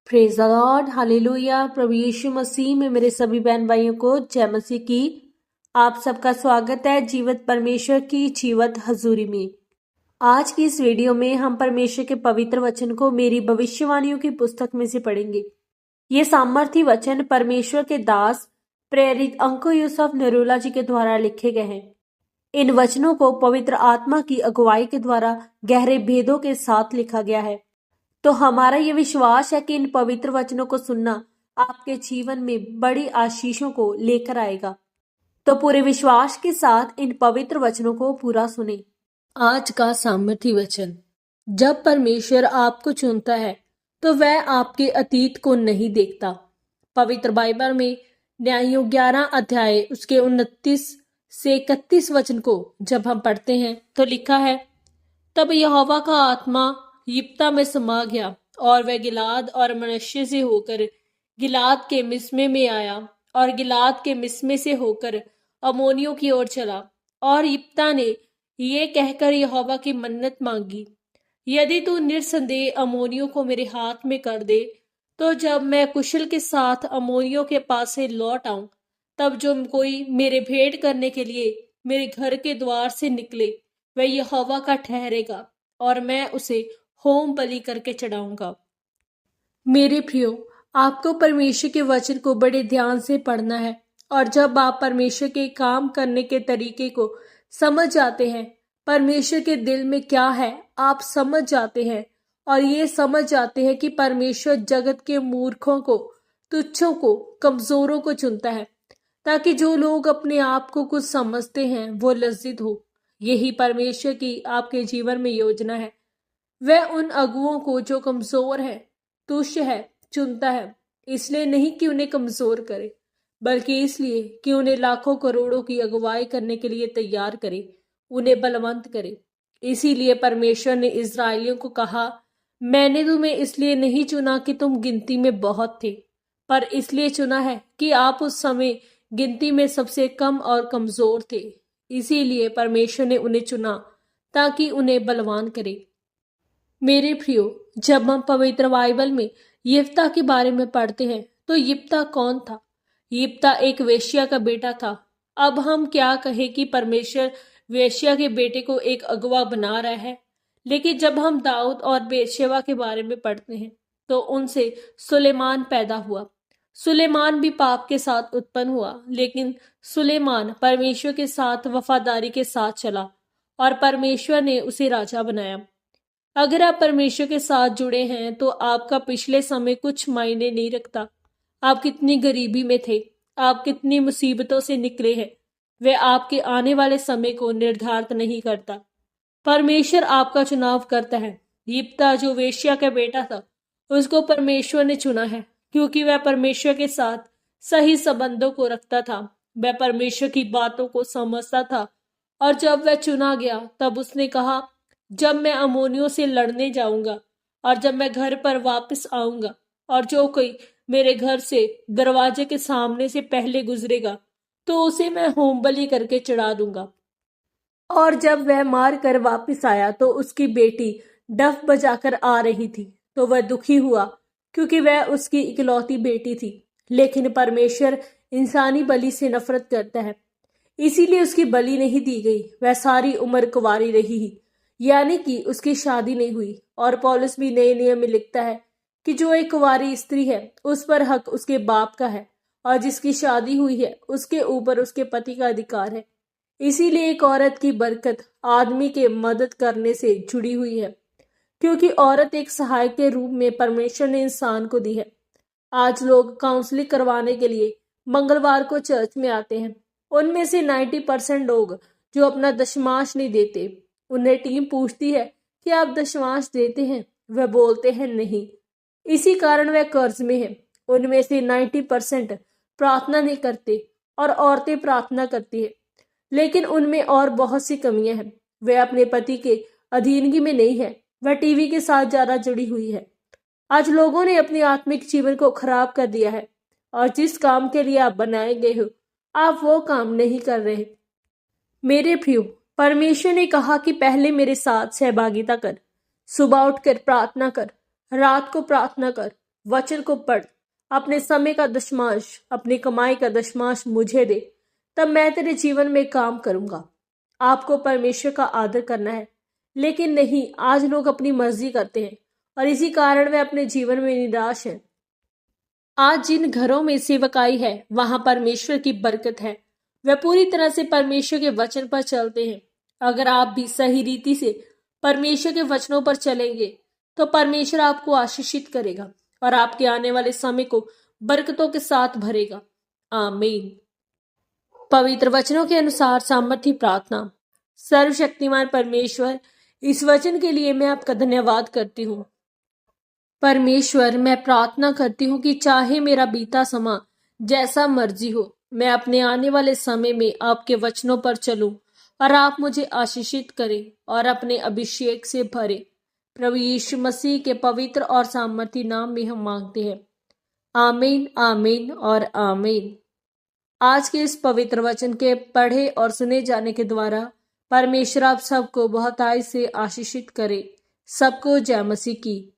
Praise the Lord, hallelujah. प्रभु यीशु मसीह में मेरे सभी बहन भाइयों को जय मसीह की। आप सबका स्वागत है जीवित परमेश्वर की जीवित हजूरी में। आज की इस वीडियो में हम परमेश्वर के पवित्र वचन को मेरी भविष्यवाणियों की पुस्तक में से पढ़ेंगे। ये सामर्थी वचन परमेश्वर के दास प्रेरित अंको यूसुफ नरूला जी के द्वारा लिखे गए हैं। इन वचनों को पवित्र आत्मा की अगुवाई के द्वारा गहरे भेदों के साथ लिखा गया है। तो हमारा ये विश्वास है कि इन पवित्र वचनों को सुनना आपके जीवन में बड़ी आशीषों को लेकर आएगा। तो पूरे विश्वास के साथ इन पवित्र वचनों को पूरा सुने। आज का सामर्थी वचन। जब परमेश्वर आपको चुनता है तो वह आपके अतीत को नहीं देखता। पवित्र बाइबल में न्यायों 11 अध्याय उसके 29 से 31 वचन को जब हम पढ़ते हैं तो लिखा है, तब यहोवा का आत्मा यिप्ता में समा गया और वह गिलाद और मनश्शे से होकर गिलाद के मिस्मे में आया और गिलाद के मिस्मे से होकर अमोनियों की ओर चला। और यिप्ता ने ये कहकर यहोवा की मन्नत मांगी, यदि तू निर्संदेह अमोनियों को मेरे हाथ में कर दे, तो जब मैं कुशल के साथ अमोनियों के पास से लौट आऊं, तब जो कोई मेरे भेंट करने के लिए मेरे घर के द्वार से निकले वह यहोवा का ठहरेगा और मैं उसे होम बलि करके चढ़ाऊंगा। मेरे प्रियो, आपको परमेश्वर के वचन को बड़े ध्यान से पढ़ना है और जब आप परमेश्वर के काम करने के तरीके को समझ जाते हैं, परमेश्वर के दिल में क्या है आप समझ जाते हैं और ये समझ जाते हैं कि परमेश्वर जगत के मूर्खों को, तुच्छों को, कमजोरों को चुनता है ताकि जो लोग अपने आप को कुछ समझते हैं वो लज्जित हो। यही परमेश्वर की आपके जीवन में योजना है। वह उन अगुओं को जो कमजोर है, तुच्छ है, चुनता है, इसलिए नहीं कि उन्हें कमजोर करे, बल्कि इसलिए कि उन्हें लाखों करोड़ों की अगुवाई करने के लिए तैयार करे, उन्हें बलवंत करे। इसीलिए परमेश्वर ने इस्राएलियों को कहा, मैंने तुम्हें इसलिए नहीं चुना कि तुम गिनती में बहुत थे, पर इसलिए चुना है कि आप उस समय गिनती में सबसे कम और कमजोर थे। इसीलिए परमेश्वर ने उन्हें चुना ताकि उन्हें बलवान करे। मेरे प्रियो, जब हम पवित्र बाइबल में यिप्ता के बारे में पढ़ते हैं तो यिप्ता कौन था? यिप्ता एक वेश्या का बेटा था। अब हम क्या कहें कि परमेश्वर वेश्या के बेटे को एक अगवा बना रहा है, लेकिन जब हम दाऊद और बेतशेबा के बारे में पढ़ते हैं तो उनसे सुलेमान पैदा हुआ। सुलेमान भी पाप के साथ उत्पन्न हुआ, लेकिन सुलेमान परमेश्वर के साथ वफादारी के साथ चला और परमेश्वर ने उसे राजा बनाया। अगर आप परमेश्वर के साथ जुड़े हैं तो आपका पिछले समय कुछ मायने नहीं रखता। आप कितनी गरीबी में थे, आप कितनी मुसीबतों से निकले हैं, वह आपके आने वाले समय को निर्धारित नहीं करता। परमेश्वर आपका चुनाव करता है। यिप्ता जो वेश्या का बेटा था, उसको परमेश्वर ने चुना है क्योंकि वह परमेश्वर के साथ सही संबंधों को रखता था। वह परमेश्वर की बातों को समझता था और जब वह चुना गया तब उसने कहा, जब मैं अमोनियों से लड़ने जाऊंगा और जब मैं घर पर वापस आऊंगा और जो कोई मेरे घर से दरवाजे के सामने से पहले गुजरेगा तो उसे मैं होम बलि करके चढ़ा दूंगा। और जब वह मार कर वापस आया तो उसकी बेटी डफ बजाकर आ रही थी, तो वह दुखी हुआ क्योंकि वह उसकी इकलौती बेटी थी। लेकिन परमेश्वर इंसानी बलि से नफरत करता है, इसीलिए उसकी बलि नहीं दी गई। वह सारी उम्र कुंवारी रही, यानी कि उसकी शादी नहीं हुई। और पौलुस भी नए नियम में लिखता है कि जो एक कुंवारी स्त्री है उस पर हक उसके बाप का है और जिसकी शादी हुई है उसके ऊपर उसके पति का अधिकार है। इसीलिए एक औरत की बरकत आदमी के मदद करने से जुड़ी हुई है, क्योंकि औरत एक सहायक के रूप में परमेश्वर ने इंसान को दी है। आज लोग काउंसलिंग करवाने के लिए मंगलवार को चर्च में आते हैं। उनमें से 90% लोग जो अपना दशमांश नहीं देते। उन्हें टीम पूछती है कि आप दशमांश देते हैं, वह बोलते हैं नहीं। इसी कारण वह कर्ज में है। उनमें से 90% प्रार्थना नहीं करते और औरतें प्रार्थना करती है, लेकिन उनमें और बहुत सी कमियां हैं। वह अपने पति के अधीनगी में नहीं है, वह टीवी के साथ ज्यादा जुड़ी हुई है। आज लोगों ने अपने आत्मिक जीवन को खराब कर दिया है और जिस काम के लिए आप बनाए गए हो आप वो काम नहीं कर रहे। मेरे प्रियो, परमेश्वर ने कहा कि पहले मेरे साथ सहभागिता कर, सुबह उठकर प्रार्थना कर, रात को प्रार्थना कर, वचन को पढ़, अपने समय का दशमांश, अपनी कमाई का दशमांश मुझे दे, तब मैं तेरे जीवन में काम करूंगा। आपको परमेश्वर का आदर करना है, लेकिन नहीं, आज लोग अपनी मर्जी करते हैं और इसी कारण वे अपने जीवन में निराश हैं। आज जिन घरों में सेवकाई है वहां परमेश्वर की बरकत है। वे पूरी तरह से परमेश्वर के वचन पर चलते हैं। अगर आप भी सही रीति से परमेश्वर के वचनों पर चलेंगे तो परमेश्वर आपको आशीषित करेगा और आपके आने वाले समय को बरकतों के साथ भरेगा। आमीन। पवित्र वचनों के अनुसार सामर्थ्य प्रार्थना। सर्वशक्तिमान परमेश्वर, इस वचन के लिए मैं आपका धन्यवाद करती हूँ। परमेश्वर, मैं प्रार्थना करती हूँ कि चाहे मेरा बीता समा जैसा मर्जी हो, मैं अपने आने वाले समय में आपके वचनों पर चलूं और आप मुझे आशीषित करें और अपने अभिषेक से भरे। प्रभु यीशु मसीह के पवित्र और सामर्थी नाम में हम मांगते हैं। आमीन, आमीन और आमीन। आज के इस पवित्र वचन के पढ़े और सुने जाने के द्वारा परमेश्वर आप सबको बहुतायत से आशीषित करे। सबको जय मसीह की।